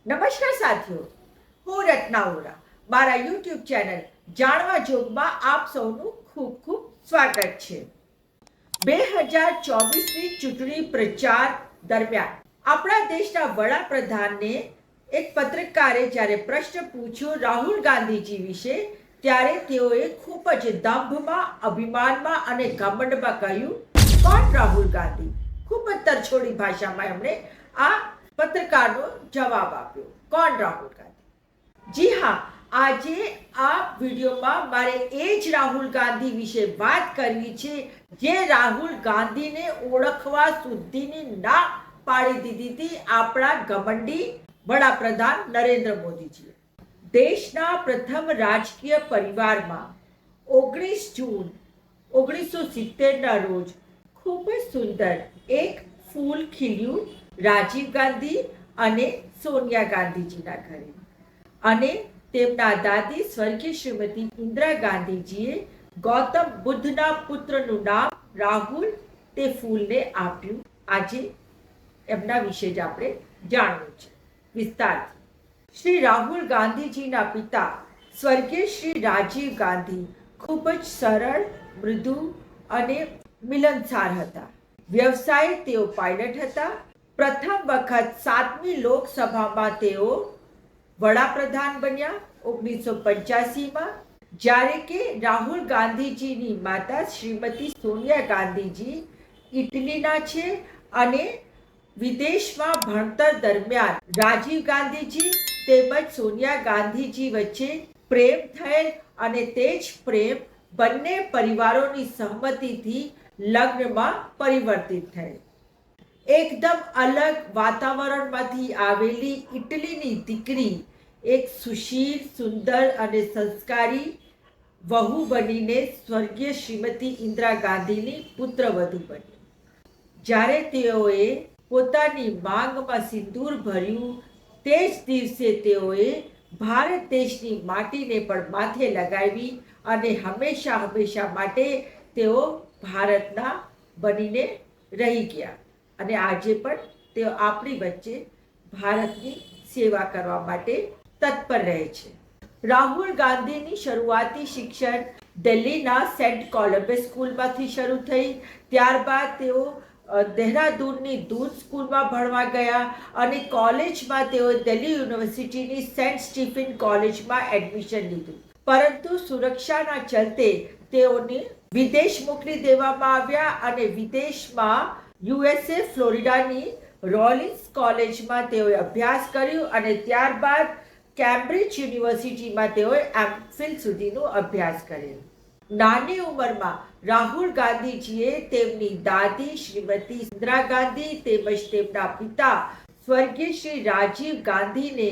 નમસ્કાર સાથીઓ, હું રત્ના વોરા મારા યુટ્યુબ ચેનલ જાણવા જોગમાં આપ સૌનું ખૂબ ખૂબ સ્વાગત છે. 2024ની ચૂંટણી પ્રચાર દરમિયાન આપણા દેશના વડાપ્રધાનને એક પત્રકારે જ્યારે પ્રશ્ન પૂછ્યો રાહુલ ગાંધીજી વિશે, ત્યારે તેઓએ ખૂબ જ દંભમાં, અભિમાનમાં અને ઘમંડમાં કહ્યું, કોણ રાહુલ ગાંધી? ખૂબ જ તરછોડી ભાષામાં એમણે આ પત્રકારનો જવાબ આપ્યો, કોણ રાહુલ ગાંધી? જી હા, આજે આ વિડીયોમાં મારે એ જ રાહુલ ગાંધી વિશે વાત કરવી છે જે રાહુલ ગાંધીને ઓળખવા સુધીની ના પાડી દીધી હતી આપણા ઘમંડી વડાપ્રધાન નરેન્દ્ર મોદીજીએ. દેશના પ્રથમ રાજકીય પરિવારમાં 19 જૂન 1970ના રોજ ખૂબ જ સુંદર એક ફૂલ ખીલ્યું રાજીવ ગાંધી અને સોનિયા ગાંધીજીના ઘરે, અને તેમના દાદી સ્વર્ગીય શ્રીમતી ઇન્દિરા ગાંધીજીએ ગૌતમ બુદ્ધના પુત્રનું નામ રાહુલ તે ફૂલને આપ્યું. આજે એમના વિશે જ આપણે જાણવું છે વિસ્તારથી. શ્રી રાહુલ ગાંધીજીના પિતા સ્વર્ગીય શ્રી રાજીવ ગાંધી ખૂબ જ સરળ, મૃદુ અને મિલનસાર હતા. વ્યવસાય તેઓ પાયલટ હતા. પ્રથમ વખત 7મી લોકસભામાં તેઓ વડાપ્રધાન બન્યા 1985માં, જ્યારે કે રાહુલ ગાંધીજીની માતા શ્રીમતી સોનિયા ગાંધીજી ઇટલીના છે અને વિદેશમાં ભણતર દરમિયાન રાજીવ ગાંધીજી તેમજ સોનિયા ગાંધીજી વચ્ચે પ્રેમ થયેલ અને તે જ પ્રેમ બંને પરિવારોની સહમતિથી લગ્નમાં પરિવર્તિત થયેલ. એકદમ અલગ વાતાવરણમાંથી આવેલી ઇટલીની દીકરી એક સુશીલ, સુંદર અને સંસ્કારી વહુ બનીને સ્વર્ગીય શ્રીમતી ઇન્દિરા ગાંધીની પુત્રવધુ બની. જ્યારે તેઓએ પોતાની માંગમાં સિંદૂર ભર્યું, તે જ દિવસે તેઓએ ભારત દેશની માટીને પણ માથે લગાવી અને હંમેશા હંમેશા માટે તેઓ ભારતના બનીને રહી ગયા. અને આજે પણ તેઓ આપણી વચ્ચે ભારતની સેવા કરવા માટે તત્પર રહે છે. રાહુલ ગાંધીની શરૂઆતી શિક્ષણ દિલ્હીના સેન્ટ કોલંબસ સ્કૂલમાંથી શરૂ થઈ. ત્યારબાદ તેઓ દહેરાદૂનની દૂન સ્કૂલમાં ભણવા ગયા અને કોલેજમાં તેઓ દિલ્હી યુનિવર્સિટીની સેન્ટ સ્ટીફન કોલેજમાં એડમિશન લીધું. પરંતુ સુરક્ષાના ચલતે તેઓને વિદેશ મોકલી દેવામાં આવ્યા અને વિદેશમાં USA ફ્લોરિડાની રોલિન્સ કોલેજમાં તેઓએ અભ્યાસ કર્યો અને ત્યારબાદ કેમ્બ્રિજ યુનિવર્સિટીમાં તેઓએ એમફિલ સુધીનો અભ્યાસ કર્યો. નાની ઉંમરમાં રાહુલ ગાંધીજીએ તેમની દાદી શ્રીમતી ઇન્દિરા ગાંધી તેમજ તેમના પિતા સ્વર્ગીય શ્રી રાજીવ ગાંધીને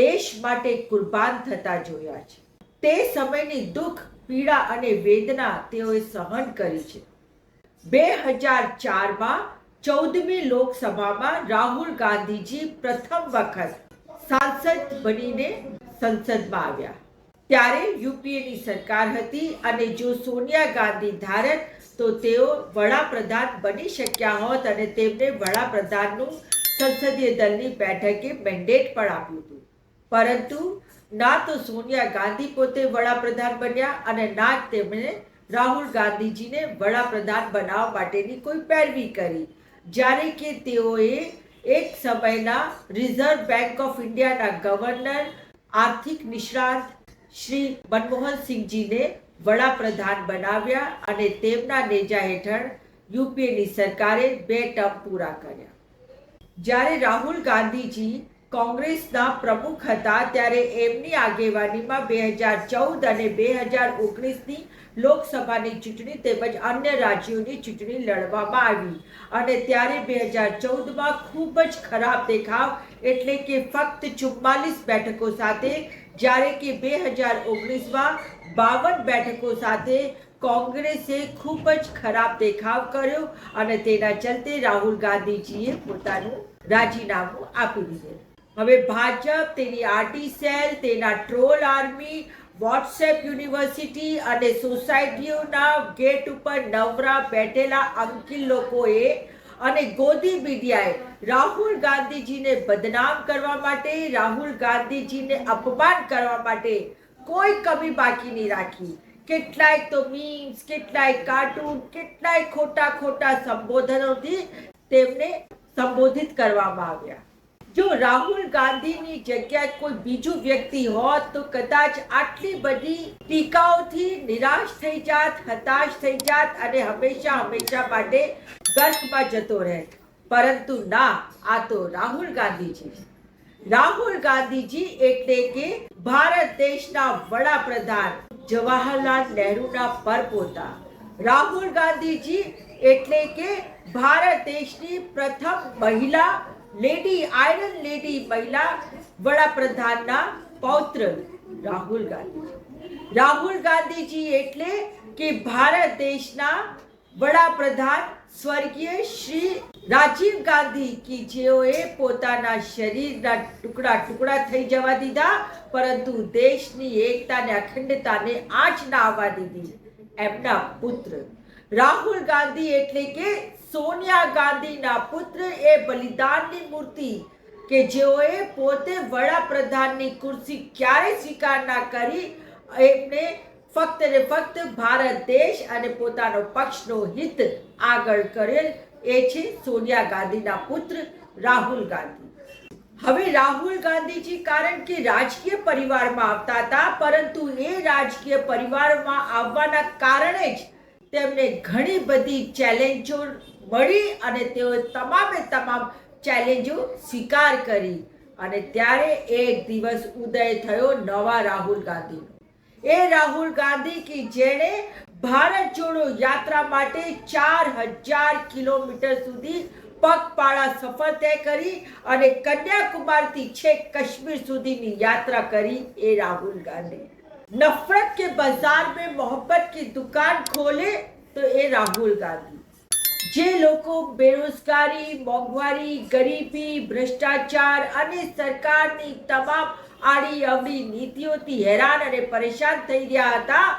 દેશ માટે કુરબાન થતા જોયા છે. તે સમયની દુઃખ, પીડા અને વેદના તેઓએ સહન કરી છે. 2004માં 14મી લોકસભામાં રાહુલ ગાંધીજી પ્રથમ વખત સાંસદ બનીને સંસદમાં આવ્યા. ત્યારે યુપીએની સરકાર હતી અને જો સોનિયા ગાંધી ધારત તો તેઓ વડાપ્રધાન બની શક્યા હોત અને તેમને વડાપ્રધાનનું સંસદીય દળની બેઠકે મેન્ડેટ પણ આપ્યું હતું. પરંતુ ના તો સોનિયા ગાંધી પોતે વડાપ્રધાન બન્યા અને ના જ તેમણે રાહુલ ગાંધીજીને વડાપ્રધાન બનાવવા માટેની કોઈ પેરવી કરી. જ્યારે કે તેઓએ એક સમયના રિઝર્વ બેંક ઓફ ઇન્ડિયાના ગવર્નર, આર્થિક નિષ્ણાત શ્રી મનમોહન સિંહજીને વડાપ્રધાન બનાવ્યા અને તેમના નેજા હેઠળ યુપીએની સરકારે 2 ટર્મ પૂરા કર્યા. જ્યારે રાહુલ ગાંધીજી કોંગ્રેસના પ્રમુખ હતા ત્યારે એમની આગેવાનીમાં 2014 અને 2019ની લોકસભાની ચૂંટણી તેમજ અન્ય રાજ્યોની ચૂંટણી લડવામાં આવી અને ત્યારે 2014માં ખૂબ જ ખરાબ દેખાવ, એટલે કે ફક્ત 44 બેઠકો સાથે, જ્યારે કે 2019માં 52 બેઠકો સાથે કોંગ્રેસે ખૂબ જ ખરાબ દેખાવ કર્યો અને તેના ચલતે રાહુલ ગાંધીજીએ પોતાનું રાજીનામું આપી દીધું. હવે ભાજપ, તેની આરટી સેલ, તેના ટ્રોલ આર્મી, વોટ્સએપ યુનિવર્સિટી અને સોસાયટીઓના ગેટ ઉપર નવરા બેઠેલા અંકિલ લોકોએ અને ગોદી મીડિયાએ રાહુલ ગાંધીજીને બદનામ કરવા માટે, રાહુલ ગાંધીજીને અપમાન કરવા માટે કોઈ કમી બાકી નહીં રાખી. કેટલાય તો મીમ્સ, કેટલાય કાર્ટૂન, કેટલાય ખોટા ખોટા સંબોધનોથી તેમને સંબોધિત કરવામાં આવ્યા. જો રાહુલ ગાંધીની જગ્યાએ કોઈ બીજું વ્યક્તિ હોત તો કદાચ આટલી બધી ટીકાઓથી નિરાશ થઈ જાત, હતાશ થઈ જાત અને હંમેશા હંમેશા માટે ગર્કમાં જતો રહે. પરંતુ ના, આ તો રાહુલ ગાંધીજી. રાહુલ ગાંધીજી એટલે કે ભારત દેશના વડાપ્રધાન જવાહરલાલ નહેરુના પરપોતા. રાહુલ ગાંધીજી એટલે કે ભારત દેશની પ્રથમ મહિલા લેડી, આયરન લેડી મહિલા વડાપ્રધાનના પૌત્ર રાહુલ ગાંધીજી. રાહુલ ગાંધીજી એટલે કે ભારત દેશના વડાપ્રધાન સ્વર્ગીય શ્રી રાજીવ ગાંધી કે જેઓએ પોતાના શરીરના ટુકડા ટુકડા થઈ જવા દીધા, પરંતુ દેશની એકતા અને અખંડતાને આંચ ના આવવા દીધી. એમના પુત્ર રાહુલ ગાંધી એટલે કે સોનિયા ગાંધીના પુત્ર, એ બલિદાનની મૂર્તિ કે જેઓએ પોતે વડાપ્રધાનની ખુરશી ક્યારે સ્વીકાર ના કરી, એમને ફક્ત ને ફક્ત ભારત દેશ અને પોતાનો પક્ષનો હિત આગળ કરેલ, એ છે સોનિયા ગાંધીના પુત્ર રાહુલ ગાંધી. હવે રાહુલ ગાંધીજી કારણ કે રાજકીય પરિવારમાં આવતા હતા, પરંતુ એ રાજકીય પરિવારમાં આવવાના કારણે જ તેમને ઘણી બધી ચેલેન્જો મળી અને તેઓએ તમામે તમામ ચેલેન્જો સ્વીકાર કરી. અને ત્યારે એક દિવસ ઉદય થયો નવા રાહુલ ગાંધીનો. એ રાહુલ ગાંધી કે જેણે ભારત જોડો યાત્રા માટે 4000 કિલોમીટર સુધી પગપાળા સફર તય કરી અને કન્યાકુમારીથી છેક કાશ્મીર સુધીની યાત્રા કરી. એ રાહુલ ગાંધી नफरत के बाजार में मोहब्बत की दुकान खोले तो ये राहुल गांधी. જે લોકો બેરોજગારી, મોંઘવારી, ગરીબી, ભ્રષ્ટાચાર અને સરકારની તમામ આડી અવળી નીતિઓથી હેરાન અને પરેશાન થઈ રહ્યા હતા,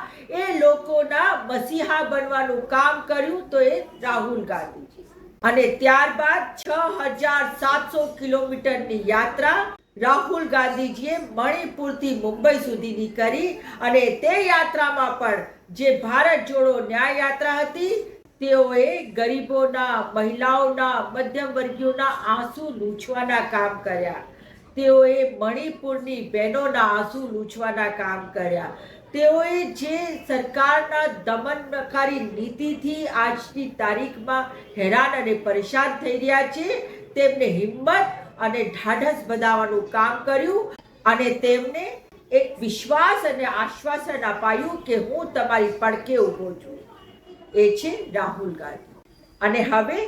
એ લોકોના મસીહા બનવાનું કામ કર્યું તો એ રાહુલ ગાંધીજી. અને ત્યારબાદ 6700 કિલોમીટરની યાત્રા રાહુલ ગાંધીજીએ મણિપુરથી મુંબઈ સુધીની કરી. અને તે યાત્રામાં પણ જે ભારત જોડો ન્યાય યાત્રા હતી, તેઓએ ગરીબોના, મહિલાઓના, મધ્યમ વર્ગીયોના આંસુ લૂછવાના કામ કર્યા. તેઓએ મણિપુરની બહેનોના આંસુ લૂછવાના કામ કર્યા. તેઓએ જે સરકારના દમનકારી નીતિથી આજની તારીખમાં હેરાન અને પરેશાન થઈ રહ્યા છે, તેમને હિંમત અને ઢાઢસ બધાવવાનું કામ કર્યું અને તેમને એક વિશ્વાસ અને આશ્વાસન અપાયું કે હું તમારી પડખે ઊભો છું. એ છે રાહુલ ગાંધી. અને હવે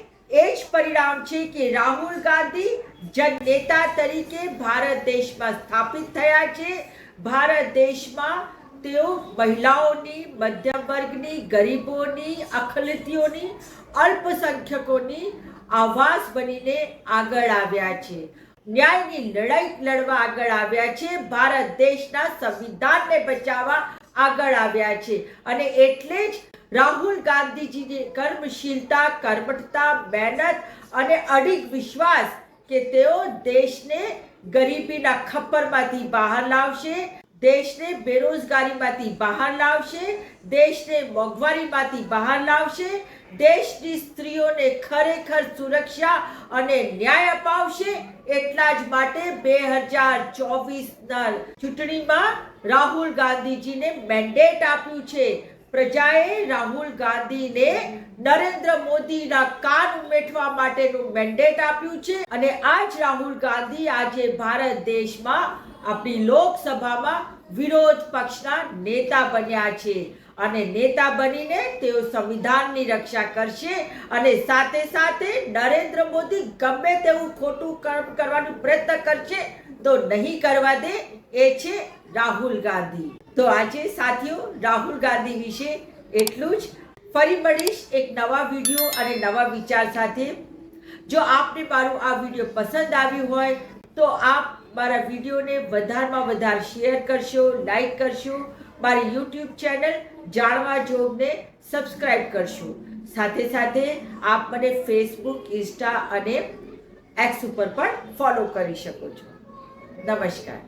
એ જ પરિણામ છે કે રાહુલ ગાંધી જનનેતા તરીકે ભારત દેશમાં સ્થાપિત થયા છે. ભારત દેશમાં તેઓ મહિલાઓની, મધ્યમ વર્ગની, ગરીબોની, અખિલતીઓની, અલ્પસંખ્યકોની આવાસ બનીને આગળ આવ્યા છે. ન્યાયની લડાઈ લડવા આગળ આવ્યા છે. ભારત દેશના સંવિધાનને બચાવવા આગળ આવ્યા છે. અને એટલે જ રાહુલ ગાંધીજીની કર્મશીલતા, કર્મઠતા, મહેનત અને અડીગ વિશ્વાસ કે તેઓ દેશને ગરીબીના ખપ્પરમાંથી બહાર લાવશે, દેશને બેરોજગારીમાંથી બહાર લાવશે, દેશને મોંઘવારીમાંથી બહાર લાવશે, દેશની સ્ત્રીઓને ખરેખર સુરક્ષા અને ન્યાય અપાવશે. એટલા જ માટે 2024ના ચૂંટણીમાં રાહુલ ગાંધીજીને મેન્ડેટ આપ્યું છે. પ્રજાએ રાહુલ ગાંધીને નરેન્દ્ર મોદીના કાન ઉમેટવા માટેનું મેન્ડેટ આપ્યું છે. અને આ જ રાહુલ ગાંધી આજે ભારત દેશમાં આપણી લોકસભામાં વિરોધ પક્ષના નેતા બન્યા છે. અને નેતા બનીને તેઓ સંવિધાનની રક્ષા કરશે અને સાથે સાથે નરેન્દ્ર મોદી ગમે તેવું ખોટું કર્મ કરવાનો પ્રયત્ન કરશે તો નહીં કરવા દે. એ છે રાહુલ ગાંધી. તો આજે સાથીઓ, રાહુલ ગાંધી વિશે એટલું જ. ફરી મળીશ એક નવા વિડીયો અને નવા વિચાર સાથે. જો આપને મારું આ વિડીયો પસંદ આવ્યું હોય તો આપ મારા વિડીયોને વધારેમાં વધારે શેર કરશો, લાઈક કરશો, મારી યુટ્યુબ ચેનલ જાણવા જોગને સબસ્ક્રાઇબ કરશો. સાથે સાથે આપ મને ફેસબુક, ઇન્સ્ટા અને એક્સ ઉપર પણ ફોલો કરી શકો છો. નમસ્કાર.